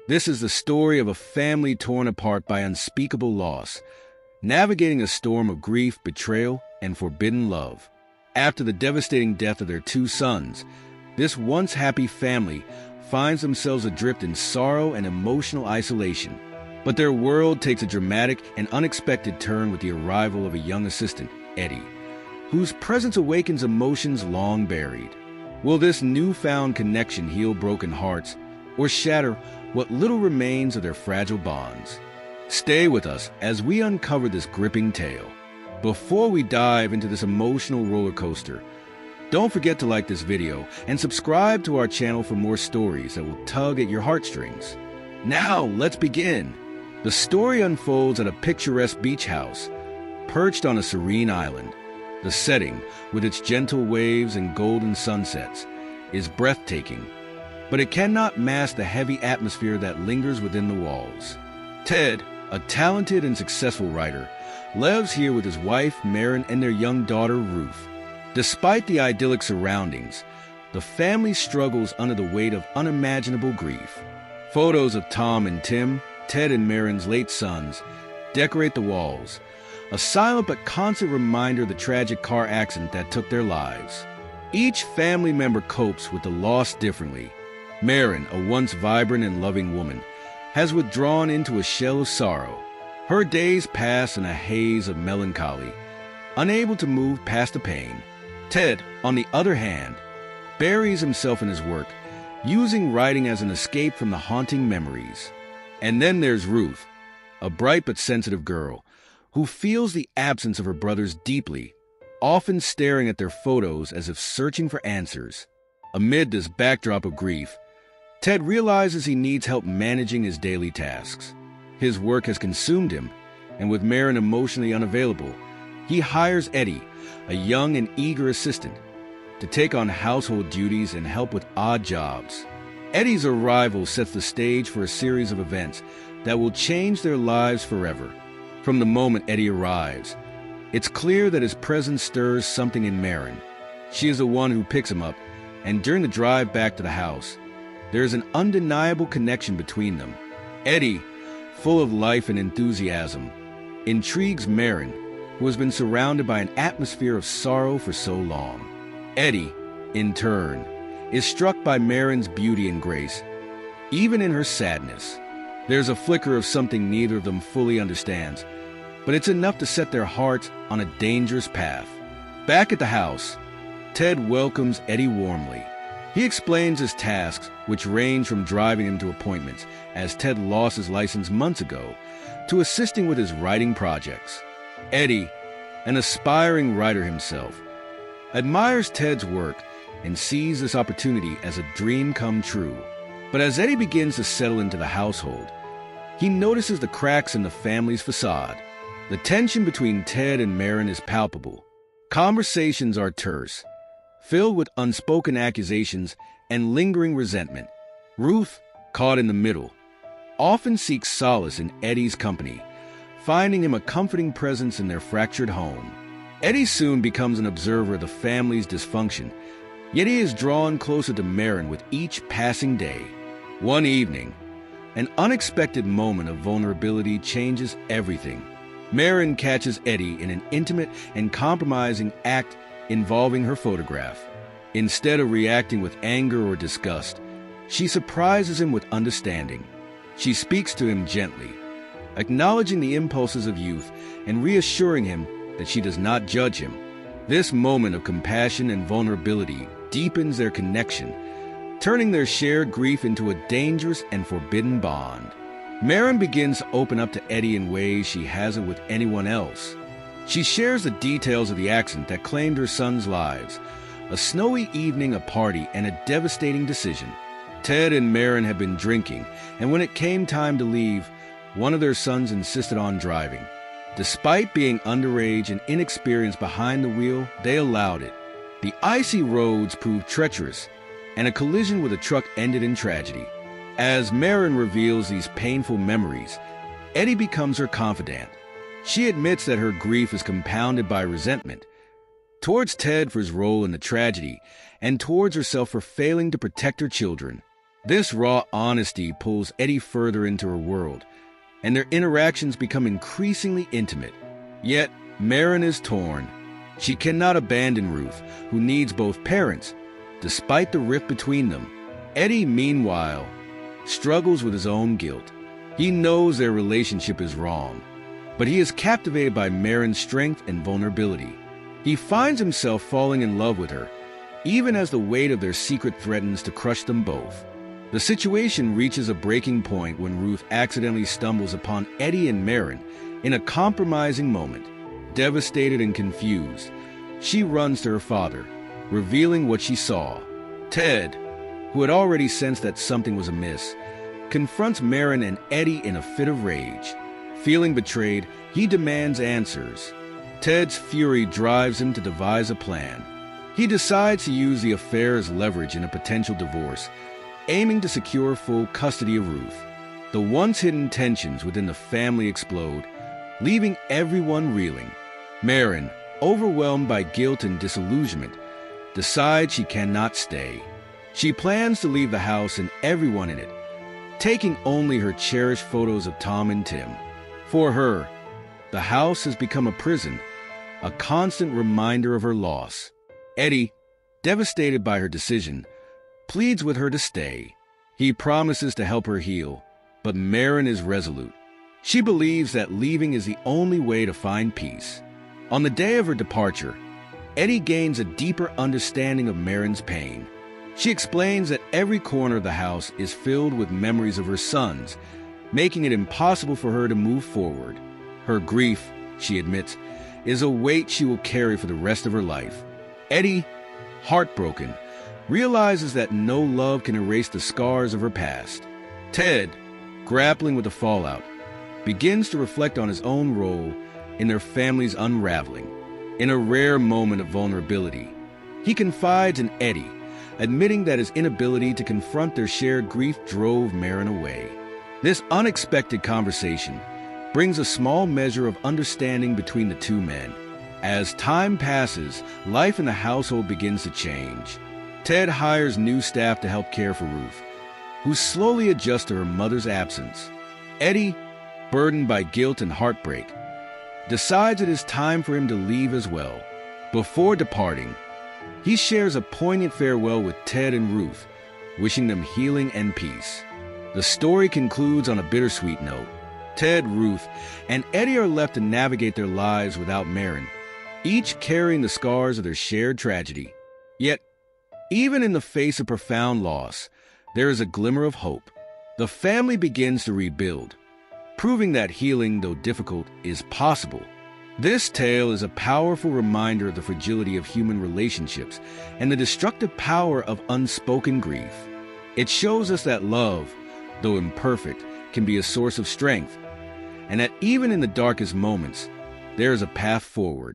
This is the story of a family torn apart by unspeakable loss, navigating a storm of grief, betrayal, and forbidden love. After the devastating death of their two sons, this once happy family finds themselves adrift in sorrow and emotional isolation. But their world takes a dramatic and unexpected turn with the arrival of a young assistant, Eddie, whose presence awakens emotions long buried. Will this newfound connection heal broken hearts or shatter what little remains of their fragile bonds? Stay with us as we uncover this gripping tale. Before we dive into this emotional roller coaster, don't forget to like this video and subscribe to our channel for more stories that will tug at your heartstrings. Now, let's begin. The story unfolds at a picturesque beach house, perched on a serene island. The setting, with its gentle waves and golden sunsets, is breathtaking, but it cannot mask the heavy atmosphere that lingers within the walls. Ted, a talented and successful writer, lives here with his wife, Maren, and their young daughter, Ruth. Despite the idyllic surroundings, the family struggles under the weight of unimaginable grief. Photos of Tom and Tim, Ted and Maren's late sons, decorate the walls, a silent but constant reminder of the tragic car accident that took their lives. Each family member copes with the loss differently. Maren, a once vibrant and loving woman, has withdrawn into a shell of sorrow. Her days pass in a haze of melancholy, unable to move past the pain. Ted, on the other hand, buries himself in his work, using writing as an escape from the haunting memories. And then there's Ruth, a bright but sensitive girl, who feels the absence of her brothers deeply, often staring at their photos as if searching for answers. Amid this backdrop of grief, Ted realizes he needs help managing his daily tasks. His work has consumed him, and with Maren emotionally unavailable, he hires Eddie, a young and eager assistant, to take on household duties and help with odd jobs. Eddie's arrival sets the stage for a series of events that will change their lives forever. From the moment Eddie arrives, it's clear that his presence stirs something in Maren. She is the one who picks him up, and during the drive back to the house, there is an undeniable connection between them. Eddie, full of life and enthusiasm, intrigues Maren, who has been surrounded by an atmosphere of sorrow for so long. Eddie, in turn, is struck by Maren's beauty and grace, even in her sadness. There's a flicker of something neither of them fully understands, but it's enough to set their hearts on a dangerous path. Back at the house, Ted welcomes Eddie warmly. He explains his tasks, which range from driving him to appointments, as Ted lost his license months ago, to assisting with his writing projects. Eddie, an aspiring writer himself, admires Ted's work and sees this opportunity as a dream come true. But as Eddie begins to settle into the household, he notices the cracks in the family's facade. The tension between Ted and Maren is palpable. Conversations are terse, filled with unspoken accusations and lingering resentment. Ruth, caught in the middle, often seeks solace in Eddie's company, finding him a comforting presence in their fractured home. Eddie soon becomes an observer of the family's dysfunction, yet he is drawn closer to Maren with each passing day. One evening, an unexpected moment of vulnerability changes everything. Maren catches Eddie in an intimate and compromising act involving her photograph. Instead of reacting with anger or disgust, she surprises him with understanding. She speaks to him gently, acknowledging the impulses of youth and reassuring him that she does not judge him. This moment of compassion and vulnerability deepens their connection, turning their shared grief into a dangerous and forbidden bond. Maren begins to open up to Eddie in ways she hasn't with anyone else. She shares the details of the accident that claimed her sons' lives, a snowy evening, a party, and a devastating decision. Ted and Maren had been drinking, and when it came time to leave, one of their sons insisted on driving. Despite being underage and inexperienced behind the wheel, they allowed it. The icy roads proved treacherous, and a collision with a truck ended in tragedy. As Maren reveals these painful memories, Eddie becomes her confidant. She admits that her grief is compounded by resentment towards Ted for his role in the tragedy, and towards herself for failing to protect her children. This raw honesty pulls Eddie further into her world, and their interactions become increasingly intimate. Yet, Marin is torn. She cannot abandon Ruth, who needs both parents, despite the rift between them. Eddie, meanwhile, struggles with his own guilt. He knows their relationship is wrong, but he is captivated by Marin's strength and vulnerability. He finds himself falling in love with her, even as the weight of their secret threatens to crush them both. The situation reaches a breaking point when Ruth accidentally stumbles upon Eddie and Marin in a compromising moment. Devastated and confused, she runs to her father, revealing what she saw. Ted, who had already sensed that something was amiss, confronts Marin and Eddie in a fit of rage. Feeling betrayed, he demands answers. Ted's fury drives him to devise a plan. He decides to use the affair as leverage in a potential divorce, aiming to secure full custody of Ruth. The once-hidden tensions within the family explode, leaving everyone reeling. Marin, overwhelmed by guilt and disillusionment, decides she cannot stay. She plans to leave the house and everyone in it, taking only her cherished photos of Tom and Tim. For her, the house has become a prison, a constant reminder of her loss. Eddie, devastated by her decision, pleads with her to stay. He promises to help her heal, but Marin is resolute. She believes that leaving is the only way to find peace. On the day of her departure, Eddie gains a deeper understanding of Marin's pain. She explains that every corner of the house is filled with memories of her sons, making it impossible for her to move forward. Her grief, she admits, is a weight she will carry for the rest of her life. Eddie, heartbroken, realizes that no love can erase the scars of her past. Ted, grappling with the fallout, begins to reflect on his own role in their family's unraveling. In a rare moment of vulnerability, he confides in Eddie, admitting that his inability to confront their shared grief drove Marin away. This unexpected conversation brings a small measure of understanding between the two men. As time passes, life in the household begins to change. Ted hires new staff to help care for Ruth, who slowly adjusts to her mother's absence. Eddie, burdened by guilt and heartbreak, decides it is time for him to leave as well. Before departing, he shares a poignant farewell with Ted and Ruth, wishing them healing and peace. The story concludes on a bittersweet note. Ted, Ruth, and Eddie are left to navigate their lives without Marin, each carrying the scars of their shared tragedy. Yet, even in the face of profound loss, there is a glimmer of hope. The family begins to rebuild, proving that healing, though difficult, is possible. This tale is a powerful reminder of the fragility of human relationships and the destructive power of unspoken grief. It shows us that love, though imperfect, can be a source of strength, and that even in the darkest moments, there is a path forward.